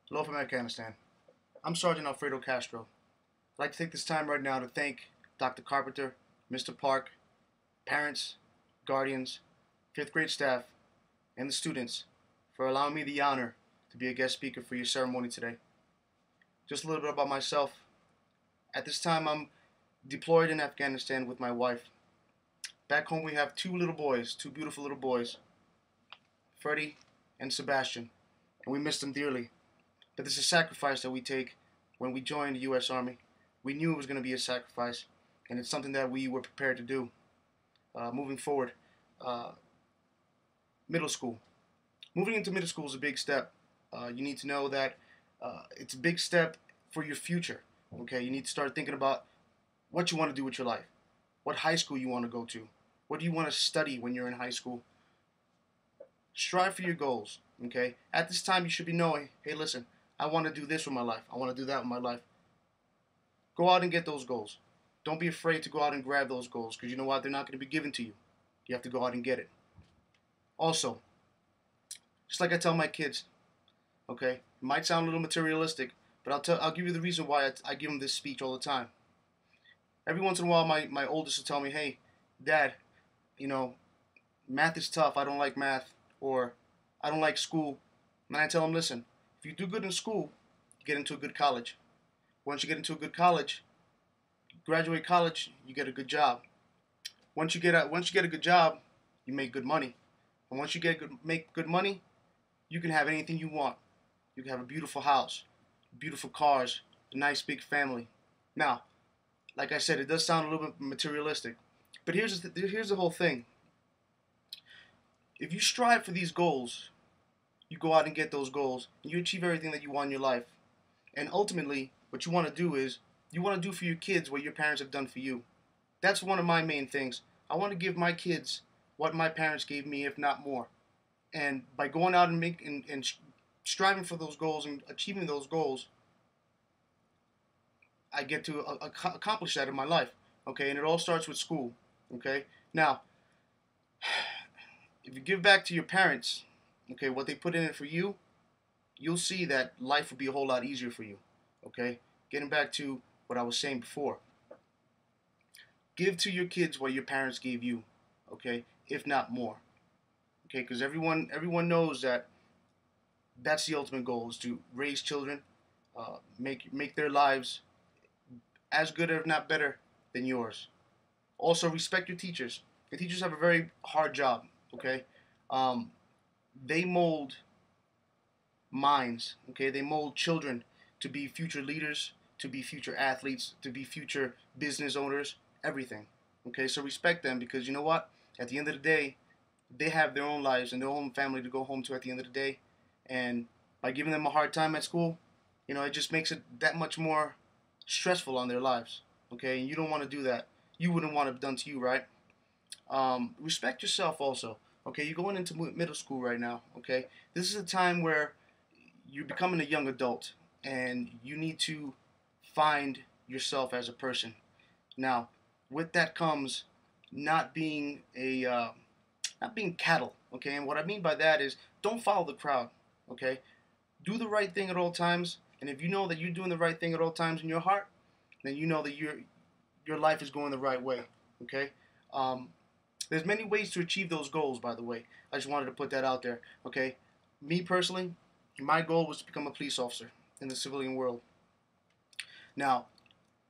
Hello from Afghanistan. I'm Sergeant Alfredo Castro. I'd like to take this time right now to thank Dr. Carpenter, Mr. Park, parents, guardians, fifth grade staff, and the students for allowing me the honor to be a guest speaker for your ceremony today. Just a little bit about myself. At this time, I'm deployed in Afghanistan with my wife. Back home, we have two little boys, two beautiful little boys, Freddie and Sebastian, and we miss them dearly. But this is a sacrifice that we take when we joined the U.S. Army. We knew it was going to be a sacrifice, and it's something that we were prepared to do. Moving forward, uh, middle school. Moving into middle school is a big step. You need to know that it's a big step for your future. Okay, you need to start thinking about what you want to do with your life, what high school you want to go to, what do you want to study when you're in high school. Strive for your goals. Okay, at this time you should be knowing, hey, listen, I want to do this with my life. I want to do that with my life. Go out and get those goals. Don't be afraid to go out and grab those goals because you know what? They're not going to be given to you. You have to go out and get it. Also, just like I tell my kids, okay, it might sound a little materialistic, but I'll give you the reason why I give them this speech all the time. Every once in a while, my oldest will tell me, hey, Dad, you know, math is tough. I don't like math, or I don't like school. And I tell him, listen, if you do good in school, you get into a good college. Once you get into a good college, graduate college, you get a good job. Once you get a good job, you make good money. And once you make good money, you can have anything you want. You can have a beautiful house, beautiful cars, a nice big family. Now, like I said, it does sound a little bit materialistic, but here's the whole thing. If you strive for these goals, you go out and get those goals, and you achieve everything that you want in your life. And ultimately, what you want to do is you want to do for your kids what your parents have done for you. That's one of my main things. I want to give my kids what my parents gave me, if not more. And by going out and striving for those goals and achieving those goals, I get to accomplish that in my life. Okay, and it all starts with school. Okay, now if you give back to your parents, okay, what they put in it for you, you'll see that life will be a whole lot easier for you. Okay, getting back to what I was saying before, give to your kids what your parents gave you. Okay, if not more. Okay, because everyone knows that that's the ultimate goal is to raise children, make their lives as good if not better than yours. Also, respect your teachers. Your teachers have a very hard job. Okay, um, they mold minds. Okay, they mold children to be future leaders, to be future athletes, to be future business owners, everything. Okay, so respect them because you know what? At the end of the day, they have their own lives and their own family to go home to at the end of the day. And by giving them a hard time at school, it just makes it that much more stressful on their lives. Okay, and you don't want to do that. You wouldn't want it done to you, right? Respect yourself also. Okay, you're going into middle school right now. Okay, this is a time where you're becoming a young adult and you need to find yourself as a person. Now, with that comes not being a not being cattle. Okay, and what I mean by that is don't follow the crowd. Okay, do the right thing at all times. And if you know that you're doing the right thing at all times in your heart, then you know that your life is going the right way. Okay. Um, there's many ways to achieve those goals. By the way, I just wanted to put that out there. Okay. Me personally, my goal was to become a police officer in the civilian world. Now,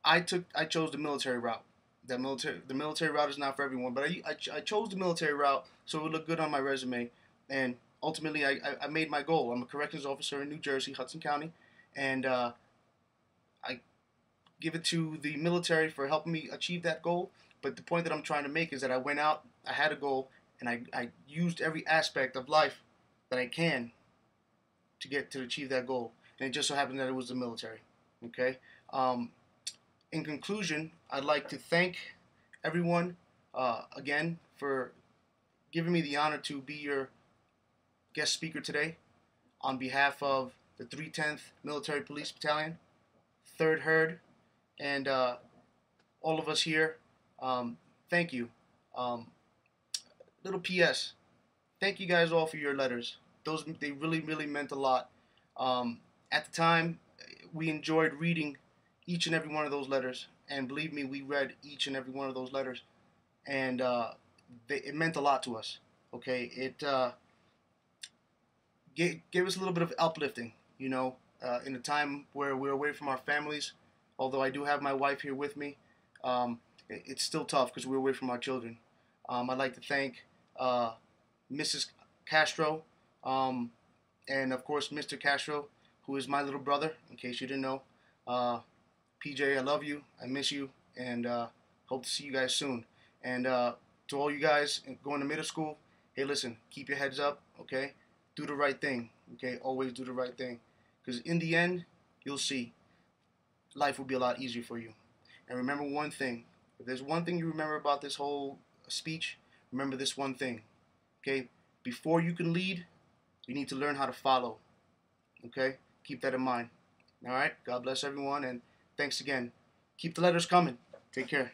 I chose the military route. The military route is not for everyone, but I chose the military route so it would look good on my resume, and ultimately I made my goal. I'm a corrections officer in New Jersey, Hudson County, and I give it to the military for helping me achieve that goal. But the point that I'm trying to make is that I went out, I had a goal, and I used every aspect of life that I can to get to achieve that goal. And it just so happened that it was the military. Okay. Um, in conclusion, I'd like to thank everyone again for giving me the honor to be your guest speaker today on behalf of the 310th Military Police Battalion, 3rd Herd, and all of us here. Thank you. Um, little P.S. Thank you guys all for your letters. They really meant a lot. At the time, we enjoyed reading each and every one of those letters, and believe me, we read each and every one of those letters, and it meant a lot to us. Okay, it gave us a little bit of uplifting, in a time where we're away from our families. Although I do have my wife here with me, it's still tough because we're away from our children. I'd like to thank Mrs. Castro, um, and of course Mr. Castro, who is my little brother. In case you didn't know, PJ, I love you, I miss you, and hope to see you guys soon. And to all you guys going to middle school, hey, listen, keep your heads up, okay? Do the right thing, okay? Always do the right thing, because in the end, you'll see life will be a lot easier for you. And remember one thing: if there's one thing you remember about this whole speech, remember this one thing, okay? Before you can lead, you need to learn how to follow, okay? Keep that in mind. All right. God bless everyone, and thanks again. Keep the letters coming. Take care.